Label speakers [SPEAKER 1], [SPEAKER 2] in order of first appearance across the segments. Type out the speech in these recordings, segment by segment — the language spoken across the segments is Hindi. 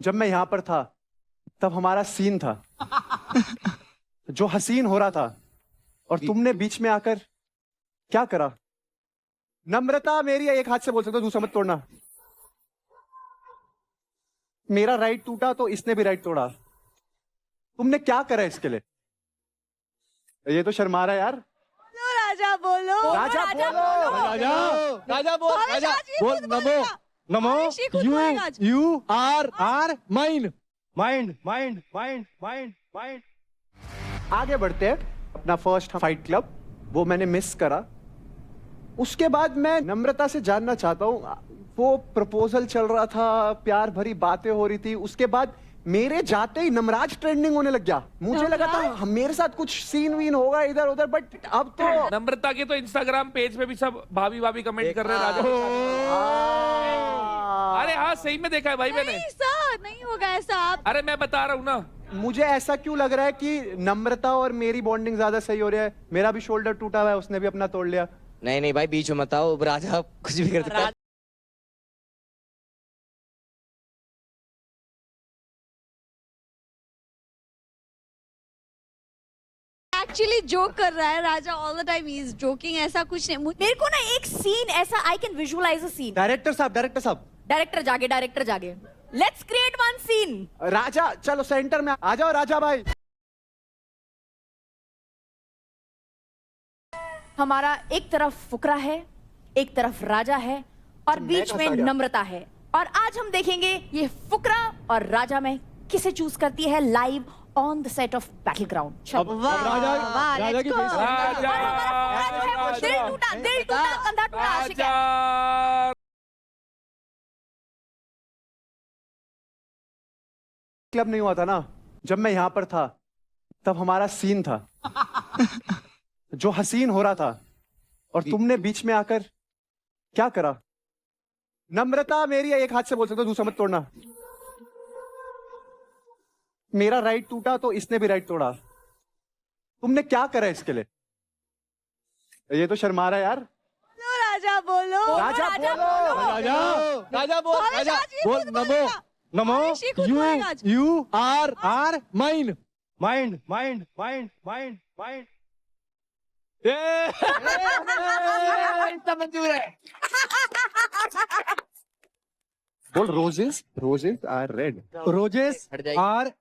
[SPEAKER 1] जब मैं यहां पर था तब हमारा सीन था जो हसीन हो रहा था और तुमने बीच में आकर क्या करा। नम्रता मेरी है, एक हाथ से बोल सकते हो, दूसरा मत तोड़ना। मेरा राइट टूटा तो इसने भी राइट तोड़ा। तुमने क्या करा इसके लिए? ये तो शर्मा रहा है यार।
[SPEAKER 2] राजा बोलो,
[SPEAKER 1] राजा बोलो,
[SPEAKER 3] राजा बोल, राजा बोल। नमो नमो you are mind mind mind mind mind mind.
[SPEAKER 1] आगे बढ़ते हैं। अपना फर्स्ट फाइट क्लब वो मैंने मिस करा। उसके बाद मैं नम्रता से जानना चाहता हूँ, वो प्रपोजल चल रहा था, प्यार भरी बातें हो रही थी, उसके बाद मेरे जाते ही नमराज ट्रेंडिंग होने लग गया। मुझे लगा था मेरे साथ कुछ सीन वीन होगा इधर उधर, बट अब तो
[SPEAKER 4] नम्रता के तो इंस्टाग्राम पेज पे भी सब भाभी भाभी कमेंट कर रहे हैं राजा। अरे हाँ सही में देखा है भाई मैंने।
[SPEAKER 2] सर नहीं होगा ऐसा। आप
[SPEAKER 4] अरे मैं बता रहा हूँ ना।
[SPEAKER 1] मुझे ऐसा क्यों लग रहा है कि नम्रता और मेरी बॉन्डिंग ज्यादा सही हो रही है? मेरा भी शोल्डर टूटा हुआ है, उसने भी अपना तोड़ लिया।
[SPEAKER 3] नहीं नहीं भाई बीच में मत आओ, राजा कुछ भी कर सकता है।
[SPEAKER 2] एक्चुअली जोक कर रहा है Raja, all the time he is joking. ऐसा कुछ नहीं। मेरे को ना एक सीन ऐसा, I can visualize a scene.
[SPEAKER 1] Director साहब
[SPEAKER 2] डायरेक्टर जागे let's create one scene.
[SPEAKER 1] Raja चलो सेंटर में आ जाओ राजा भाई।
[SPEAKER 2] हमारा एक तरफ फुकरा है, एक तरफ राजा है और बीच में नम्रता है। और आज हम देखेंगे ये फुकरा और राजा में किसे चूज करती है live on the set of battle ground.
[SPEAKER 3] Raja की
[SPEAKER 2] दिल टूटा कंधा टूटा आशिक है।
[SPEAKER 1] क्लब नहीं हुआ था ना, जब मैं यहां पर था तब हमारा सीन था जो हसीन हो रहा था और तुमने बीच में आकर क्या करा। नम्रता मेरी है, एक हाथ से बोल सकते हो, दूसरा मत तोड़ना। मेरा राइट टूटा तो इसने भी राइट तोड़ा। तुमने क्या करा इसके लिए? ये तो शर्मा रहा है यार।
[SPEAKER 2] राजा बोलो,
[SPEAKER 1] राजा बोलो,
[SPEAKER 3] राजा बोल, राजा बोल। नमो नमो you are mind mind mind mind mind mind. इतना मंजूर है।
[SPEAKER 1] बोल roses are red,
[SPEAKER 3] roses are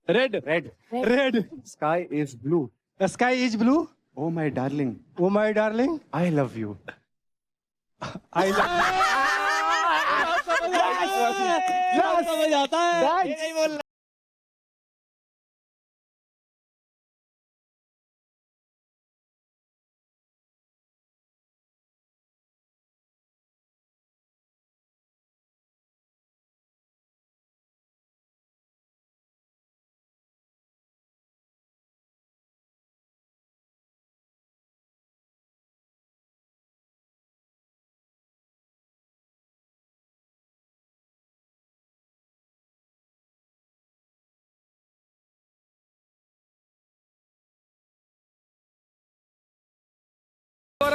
[SPEAKER 3] red
[SPEAKER 1] red
[SPEAKER 3] red.
[SPEAKER 1] Sky is blue,
[SPEAKER 3] sky is blue.
[SPEAKER 1] Oh my darling,
[SPEAKER 3] oh my darling,
[SPEAKER 1] I love you.
[SPEAKER 3] I love. समझ आता है। नहीं बोल।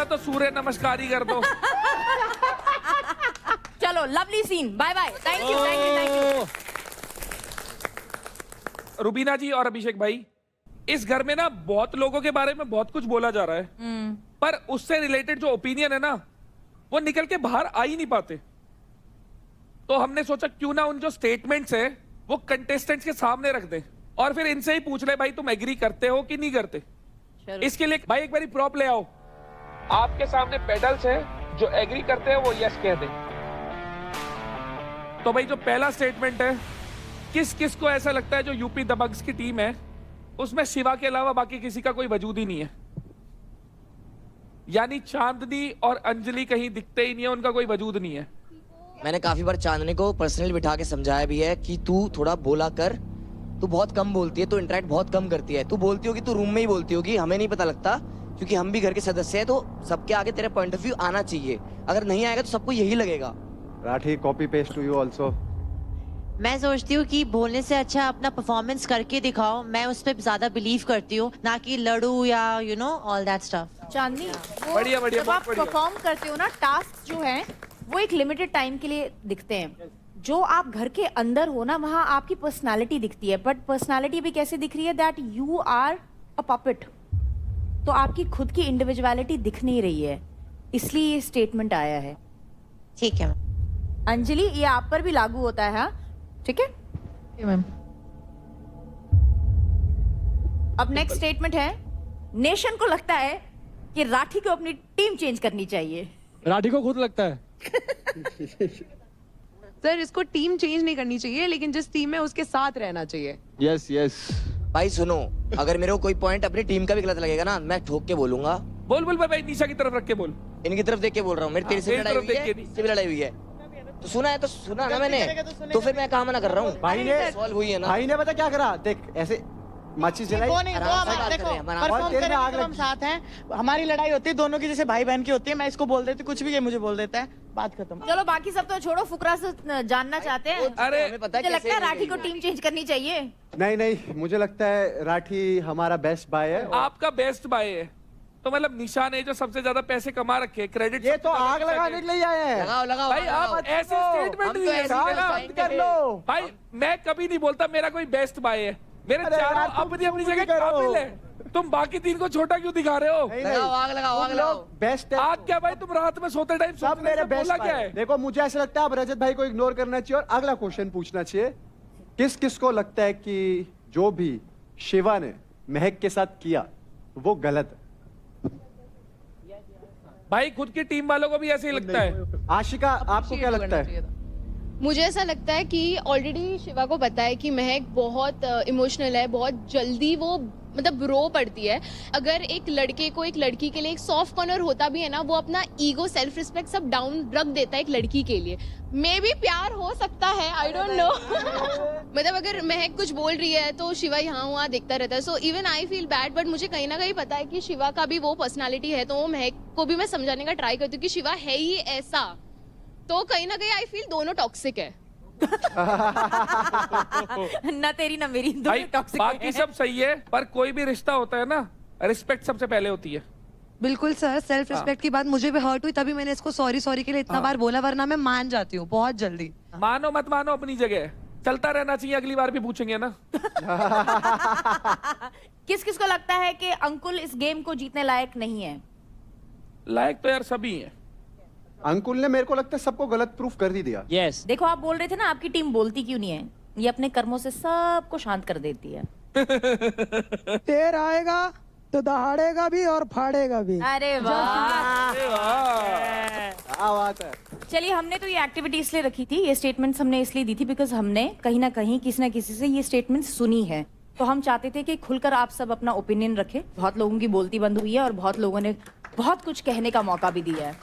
[SPEAKER 4] तो सूर्य नमस्कार ही कर दो।
[SPEAKER 2] चलो lovely scene, bye bye, thank you thank you thank you.
[SPEAKER 4] Rubina ji और अभिषेक भाई, इस घर में ना बहुत लोगों के बारे में बहुत कुछ बोला जा रहा है, पर उससे रिलेटेड जो ओपिनियन है ना वो निकल के बाहर आ ही नहीं पाते। तो हमने सोचा क्यों ना उन जो स्टेटमेंट्स है वो कंटेस्टेंट्स के सामने रख दें और फिर इनसे ही पूछ ले भाई तुम एग्री करते हो कि नहीं करते। इसके लिए भाई एक बारी प्रॉप ले आओ। आपके सामने पेडल्स है, जो एग्री करते हैं वो यस कह दें। तो भाई जो पहला स्टेटमेंट है, किस किस को ऐसा लगता है जो यूपी दबंग्स की टीम है उसमें शिवा के अलावा बाकी किसी का कोई वजूद ही नहीं है? यानी चांदनी और अंजलि कहीं दिखते ही नहीं है, उनका कोई वजूद नहीं है।
[SPEAKER 5] मैंने काफी बार चांदनी को पर्सनली बिठा के समझाया भी है कि तू थोड़ा बोला कर, तू बहुत कम बोलती है, तू इंटरेक्ट बहुत कम करती है, तू बोलती होगी, तू रूम में ही बोलती होगी, हमें नहीं पता लगता क्योंकि हम भी घर के सदस्य हैं। तो सबके आगे तेरा पॉइंट ऑफ व्यू आना चाहिए, अगर नहीं आएगा तो सबको यही लगेगा।
[SPEAKER 1] Rathi copy paste to you also.
[SPEAKER 6] मैं सोचती हूँ कि बोलने से अच्छा अपना परफॉर्मेंस करके दिखाओ, मैं उस पर ज्यादा बिलीव करती हूँ, ना कि लड़ू या you know all that stuff.
[SPEAKER 2] Chandni,
[SPEAKER 4] बढ़िया बढ़िया,
[SPEAKER 2] जब आप परफॉर्म करते हो ना, टास्क जो है वो एक लिमिटेड टाइम के लिए दिखते हैं, जो आप घर के अंदर हो ना, वहां आपकी पर्सनालिटी दिखती है, बट पर्सनालिटी भी कैसे दिख रही है, that you are a puppet. तो आपकी खुद की इंडिविजुअलिटी दिख नहीं रही है, इसलिए ये स्टेटमेंट आया है।
[SPEAKER 6] ठीक है
[SPEAKER 2] अंजलि, ये आप पर भी लागू होता है, हाँ? ठीक है
[SPEAKER 7] मैम।
[SPEAKER 2] अब नेक्स्ट स्टेटमेंट है, नेशन को लगता है कि राठी को अपनी टीम चेंज करनी चाहिए।
[SPEAKER 3] राठी को खुद लगता है।
[SPEAKER 7] सर इसको टीम चेंज नहीं करनी चाहिए, लेकिन जिस टीम में उसके साथ रहना चाहिए।
[SPEAKER 3] Yes yes.
[SPEAKER 5] भाई सुनो, अगर मेरे को कोई पॉइंट अपनी टीम का भी गलत लगेगा ना, मैं ठोक के बोलूंगा।
[SPEAKER 4] बोल बोल भाई, निशा की तरफ रख के बोल।
[SPEAKER 5] इनकी तरफ देख के बोल रहा हूँ, मेरी तेरे से भी
[SPEAKER 4] मेरी
[SPEAKER 5] लड़ाई
[SPEAKER 4] तरफ
[SPEAKER 5] हुई
[SPEAKER 4] देख
[SPEAKER 5] है,
[SPEAKER 4] के नहीं।
[SPEAKER 5] इससे भी लड़ाई हुई है। तो सुना है तो सुना ना मैंने, तो फिर मैं कहाँ मना कर रहा हूँ?
[SPEAKER 1] भाई ने
[SPEAKER 5] सॉल्व हुई है ना।
[SPEAKER 1] भाई ने पता क्या करा, देख ऐसे माचिस जलाई,
[SPEAKER 8] वो नहीं, वो
[SPEAKER 5] आराम से
[SPEAKER 8] हम
[SPEAKER 5] बात
[SPEAKER 8] देखो
[SPEAKER 5] कर रहे हैं, आराम से।
[SPEAKER 1] और
[SPEAKER 8] परफॉर्म
[SPEAKER 1] तेरे में
[SPEAKER 8] करेंगे
[SPEAKER 1] आग
[SPEAKER 8] तो हम
[SPEAKER 1] लगी।
[SPEAKER 8] साथ हैं। हमारी लड़ाई होती है दोनों की, जैसे भाई बहन की होती है। मैं इसको बोल देती कुछ भी, ये मुझे बोल देता है, बात खत्म।
[SPEAKER 2] चलो बाकी सब तो छोड़ो, फुकरा से जानना चाहते हैं।
[SPEAKER 4] अरे
[SPEAKER 5] हमें पता है
[SPEAKER 2] मुझे लगता है
[SPEAKER 5] कैसे
[SPEAKER 2] राठी को टीम चेंज करनी चाहिए।
[SPEAKER 1] नहीं नहीं, मुझे लगता है राठी हमारा बेस्ट बाय है।
[SPEAKER 4] आपका बेस्ट बाय है, तो मतलब निशा ने जो सबसे ज्यादा पैसे कमा रखे, क्रेडिट
[SPEAKER 1] ये तो आग लगाने के लिए आए हैं।
[SPEAKER 5] लगाओ लगाओ
[SPEAKER 4] भाई
[SPEAKER 5] लगाओ।
[SPEAKER 4] आप ऐसे स्टेटमेंट
[SPEAKER 5] हम तो
[SPEAKER 4] नहीं दे
[SPEAKER 5] ऐसे
[SPEAKER 4] सकते ना।
[SPEAKER 5] साइन
[SPEAKER 1] कर लो।
[SPEAKER 4] भाई मैं कभी नहीं बोलता मेरा कोई बेस्ट बाय है, मेरे
[SPEAKER 1] अरे
[SPEAKER 4] चारों
[SPEAKER 1] यार, तुम
[SPEAKER 4] अपनी अपनी
[SPEAKER 1] क्यों
[SPEAKER 4] जगह
[SPEAKER 1] नहीं करो?
[SPEAKER 4] काबिल है। तुम बाकी तीन को छोटा क्यों दिखा रहे हो?
[SPEAKER 1] नहीं,
[SPEAKER 5] लगाओ,
[SPEAKER 1] नहीं।
[SPEAKER 5] आग लगाओ, आग
[SPEAKER 1] तुम
[SPEAKER 5] लगाओ।
[SPEAKER 1] लोग बेस्ट है।
[SPEAKER 4] आग क्या भाई, तुम रात में सोते टाइम
[SPEAKER 1] सब मेरे बेस्ट
[SPEAKER 4] बोला क्या है?
[SPEAKER 1] देखो मुझे ऐसा लगता है अब रजत भाई को इग्नोर करना चाहिए और अगला क्वेश्चन पूछना चाहिए। किस किस को लगता है कि जो भी शिवा ने महक के साथ किया वो गलत है?
[SPEAKER 4] भाई खुद की टीम वालों को भी ऐसे ही लगता है।
[SPEAKER 1] आशिका, आपको क्या लगता है?
[SPEAKER 9] मुझे ऐसा लगता है कि ऑलरेडी शिवा को पता है कि महक बहुत इमोशनल है, बहुत जल्दी वो मतलब रो पड़ती है। अगर एक लड़के को एक लड़की के लिए एक सॉफ्ट कॉर्नर होता भी है ना, वो अपना ईगो, सेल्फ रिस्पेक्ट सब डाउन रख देता है एक लड़की के लिए। मे बी प्यार हो सकता है, आई डोंट नो। मतलब अगर महक कुछ बोल रही है तो शिवा यहाँ वहाँ देखता रहता है। So even I feel bad, but मुझे कहीं ना कहीं पता है कि शिवा का भी वो पर्सनालिटी है, तो वो महक को भी मैं समझाने का ट्राई करती हूँ कि शिवा है ही ऐसा। तो कहीं ना कहीं आई फील दोनों टॉक्सिक है।
[SPEAKER 2] ना तेरी ना मेरी,
[SPEAKER 4] भाई
[SPEAKER 2] दोनों टॉक्सिक
[SPEAKER 4] बाकी सब सही है, पर कोई भी रिश्ता होता है ना, रिस्पेक्ट सबसे पहले होती है।
[SPEAKER 7] बिल्कुल सर, सेल्फ रिस्पेक्ट की बात मुझे भी हर्ट हुई, तभी मैंने इसको सॉरी सॉरी के लिए इतना बार बोला, वरना मैं मान जाती हूँ बहुत जल्दी।
[SPEAKER 4] मानो मत मानो अपनी जगह, चलता रहना चाहिए, अगली बार भी पूछेंगे ना।
[SPEAKER 2] किस किस को लगता है कि अंकुल इस गेम को जीतने लायक नहीं है?
[SPEAKER 4] लायक तो यार सभी है।
[SPEAKER 1] अंकुल ने मेरे को लगता है सबको गलत प्रूफ कर ही दिया।
[SPEAKER 5] यस।
[SPEAKER 2] देखो आप बोल रहे थे ना आपकी टीम बोलती क्यों नहीं है, ये अपने कर्मों से सबको शांत कर देती है।
[SPEAKER 8] तेर आएगा तो दहाड़ेगा भी और फाड़ेगा भी।
[SPEAKER 2] अरे वाह।
[SPEAKER 4] अरे वाह।
[SPEAKER 1] क्या बात है।
[SPEAKER 2] चलिए, हमने तो ये एक्टिविटी इसलिए रखी थी, ये स्टेटमेंट्स हमने इसलिए दी थी बिकॉज हमने कहीं ना कहीं किसी ना किसी से ये स्टेटमेंट सुनी है। तो हम चाहते थे कि खुलकर आप सब अपना ओपिनियन रखें। बहुत लोगों की बोलती बंद हुई है और बहुत लोगों ने बहुत कुछ कहने का मौका भी दिया है।